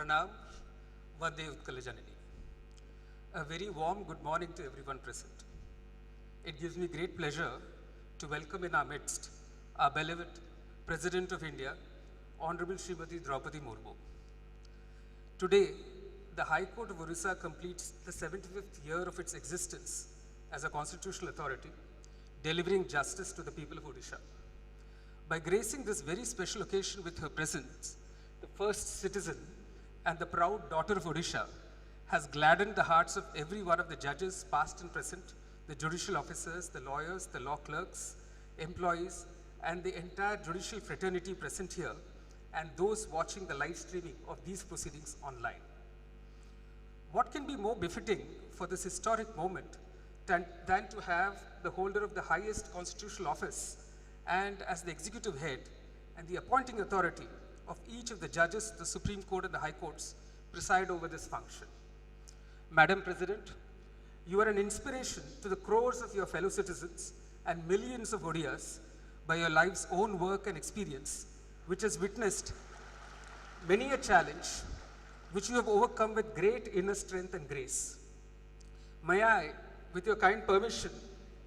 Pranam, Vande Utkala Janani. A very warm good morning to everyone present. It gives me great pleasure to welcome in our midst our beloved President of India, Honorable Srimati Draupadi Murmu. Today, the High Court of Orissa completes the 75th year of its existence as a constitutional authority, delivering justice to the people of Odisha. By gracing this very special occasion with her presence, the first citizen and the proud daughter of Odisha has gladdened the hearts of every one of the judges, past and present, the judicial officers, the lawyers, the law clerks, employees, and the entire judicial fraternity present here, and those watching the live streaming of these proceedings online. What can be more befitting for this historic moment than to have the holder of the highest constitutional office and as the executive head and the appointing authority of each of the judges, the Supreme Court and the High Courts preside over this function. Madam President, you are an inspiration to the crores of your fellow citizens and millions of Odias by your life's own work and experience, which has witnessed many a challenge which you have overcome with great inner strength and grace. May I, with your kind permission,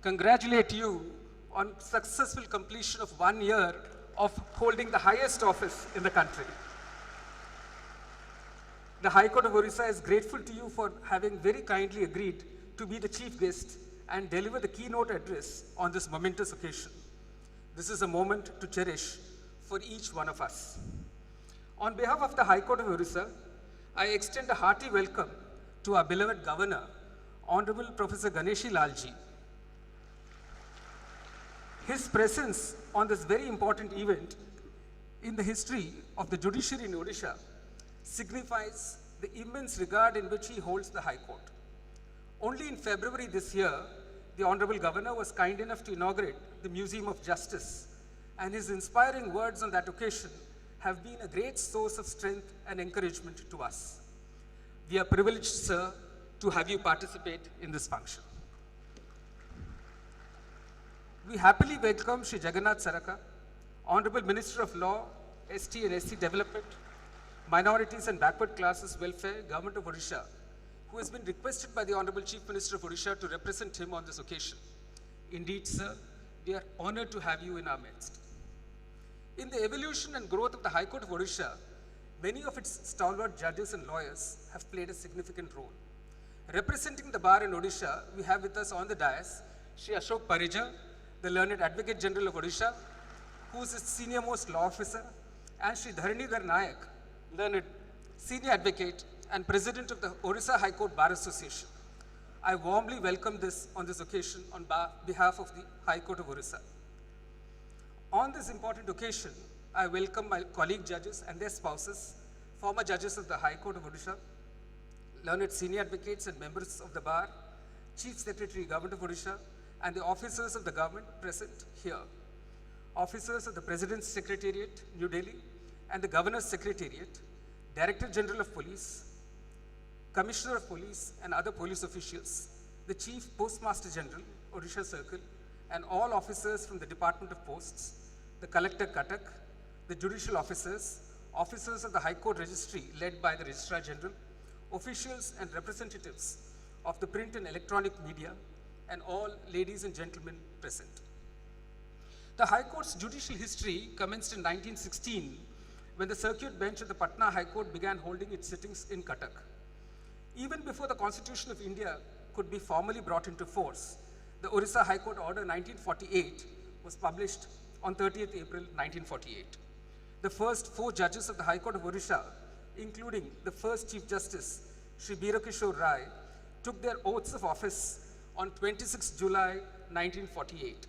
congratulate you on successful completion of 1 year of holding the highest office in the country. The High Court of Orissa is grateful to you for having very kindly agreed to be the chief guest and deliver the keynote address on this momentous occasion. This is a moment to cherish for each one of us. On behalf of the High Court of Orissa, I extend a hearty welcome to our beloved Governor, Honorable Professor Ganeshi Lalji. His presence on this very important event in the history of the judiciary in Odisha signifies the immense regard in which he holds the High Court. Only in February this year, the Honorable Governor was kind enough to inaugurate the Museum of Justice, and his inspiring words on that occasion have been a great source of strength and encouragement to us. We are privileged, sir, to have you participate in this function. We happily welcome Shri Jagannath Saraka, Honorable Minister of Law, ST and SC Development, Minorities and Backward Classes Welfare, Government of Odisha, who has been requested by the Honorable Chief Minister of Odisha to represent him on this occasion. Indeed, sir, we are honored to have you in our midst. In the evolution and growth of the High Court of Odisha, many of its stalwart judges and lawyers have played a significant role. Representing the bar in Odisha, we have with us on the dais Shri Ashok Parija, the Learned Advocate General of Odisha, who is its senior-most law officer, and Shri Dharanidhar Nayak, Learned Senior Advocate and President of the Odisha High Court Bar Association. I warmly welcome this on this occasion on behalf of the High Court of Odisha. On this important occasion, I welcome my colleague judges and their spouses, former judges of the High Court of Odisha, learned senior advocates and members of the bar, Chief Secretary, Government of Odisha, and the officers of the government present here. Officers of the President's Secretariat, New Delhi, and the Governor's Secretariat, Director General of Police, Commissioner of Police, and other police officials, the Chief Postmaster General, Odisha Circle, and all officers from the Department of Posts, the Collector Cuttack, the judicial officers, officers of the High Court Registry led by the Registrar General, officials and representatives of the print and electronic media, and all ladies and gentlemen present. The High Court's judicial history commenced in 1916 when the Circuit Bench of the Patna High Court began holding its sittings in Cuttack. Even before the Constitution of India could be formally brought into force, the Orissa High Court Order 1948 was published on 30th April 1948. The first 4 judges of the High Court of Odisha, including the first Chief Justice, Shri Birakishore Rai, took their oaths of office on 26 July 1948.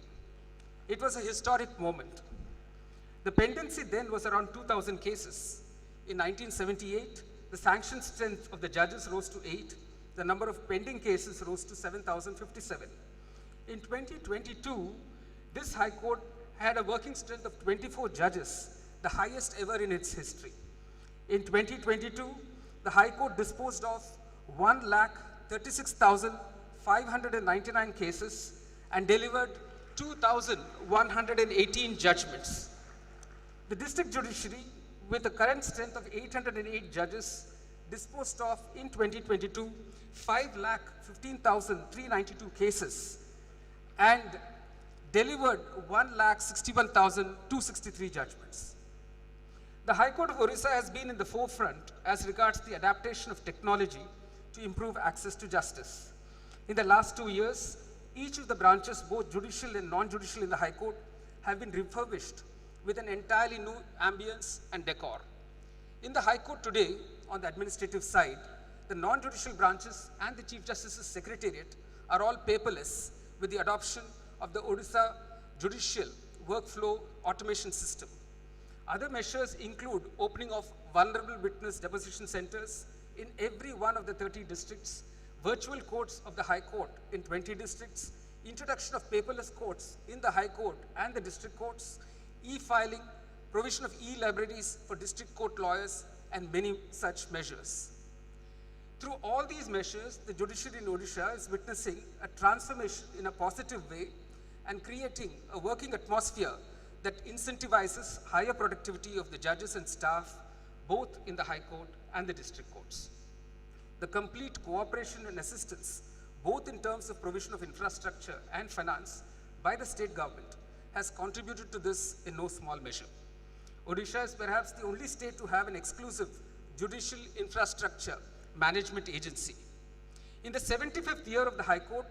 It was a historic moment. The pendency then was around 2,000 cases. In 1978, the sanction strength of the judges rose to 8. The number of pending cases rose to 7,057. In 2022, this High Court had a working strength of 24 judges, the highest ever in its history. In 2022, the High Court disposed of 136,599 cases and delivered 2,118 judgments. The district judiciary, with a current strength of 808 judges, disposed of in 2022 5,15,392 cases and delivered 1,61,263 judgments. The High Court of Orissa has been in the forefront as regards the adaptation of technology to improve access to justice. In the last 2 years, each of the branches, both judicial and non-judicial in the High Court, have been refurbished with an entirely new ambience and decor. In the High Court today, on the administrative side, the non-judicial branches and the Chief Justice's Secretariat are all paperless with the adoption of the Odisha Judicial Workflow Automation System. Other measures include opening of vulnerable witness deposition centers in every one of the 30 districts, virtual courts of the High Court in 20 districts, introduction of paperless courts in the High Court and the district courts, e-filing, provision of e-libraries for district court lawyers, and many such measures. Through all these measures, the judiciary in Odisha is witnessing a transformation in a positive way and creating a working atmosphere that incentivizes higher productivity of the judges and staff, both in the High Court and the district courts. The complete cooperation and assistance, both in terms of provision of infrastructure and finance by the state government, has contributed to this in no small measure. Odisha is perhaps the only state to have an exclusive judicial infrastructure management agency. In the 75th year of the High Court,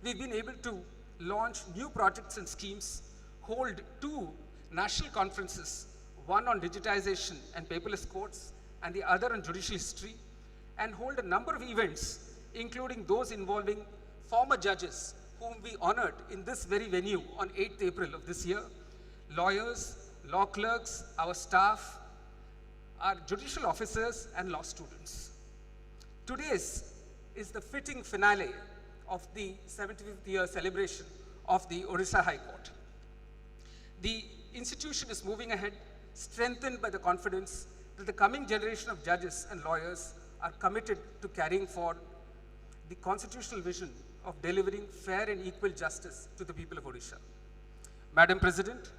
we've been able to launch new projects and schemes, hold 2 national conferences, one on digitization and paperless courts, and the other on judicial history, and hold a number of events, including those involving former judges whom we honored in this very venue on 8th April of this year, lawyers, law clerks, our staff, our judicial officers, and law students. Today's is the fitting finale of the 75th year celebration of the Odisha High Court. The institution is moving ahead, strengthened by the confidence that the coming generation of judges and lawyers are committed to carrying forward the constitutional vision of delivering fair and equal justice to the people of Odisha. Madam President,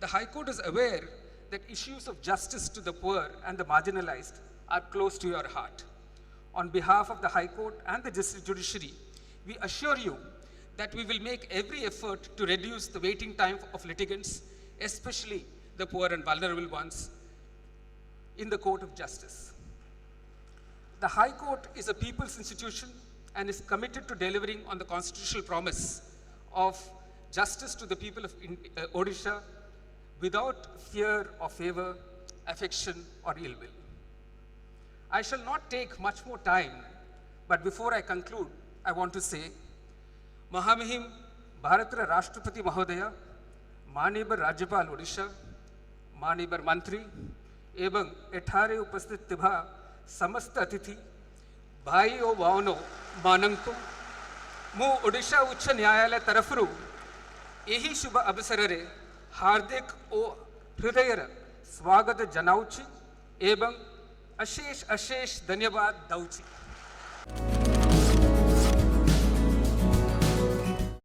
the High Court is aware that issues of justice to the poor and the marginalized are close to your heart. On behalf of the High Court and the District Judiciary, we assure you that we will make every effort to reduce the waiting time of litigants, especially the poor and vulnerable ones, in the court of justice. The High Court is a people's institution and is committed to delivering on the constitutional promise of justice to the people of Odisha without fear or favor, affection or ill will. I shall not take much more time, but before I conclude, I want to say, Mahamihim Bharatara Rashtrapati Mahodaya, Manebar Rajyapal Odisha, Manebar Mantri, एवं एठारे उपस्थित थिभा समस्त अतिथि भाई ओ भावनो मानंको मु ओडिशा उच्च न्यायालय तरफरु यही शुभ अवसर रे हार्दिक ओ हृदयर स्वागत जनाउछि एवं अशेष धन्यवाद दउछि।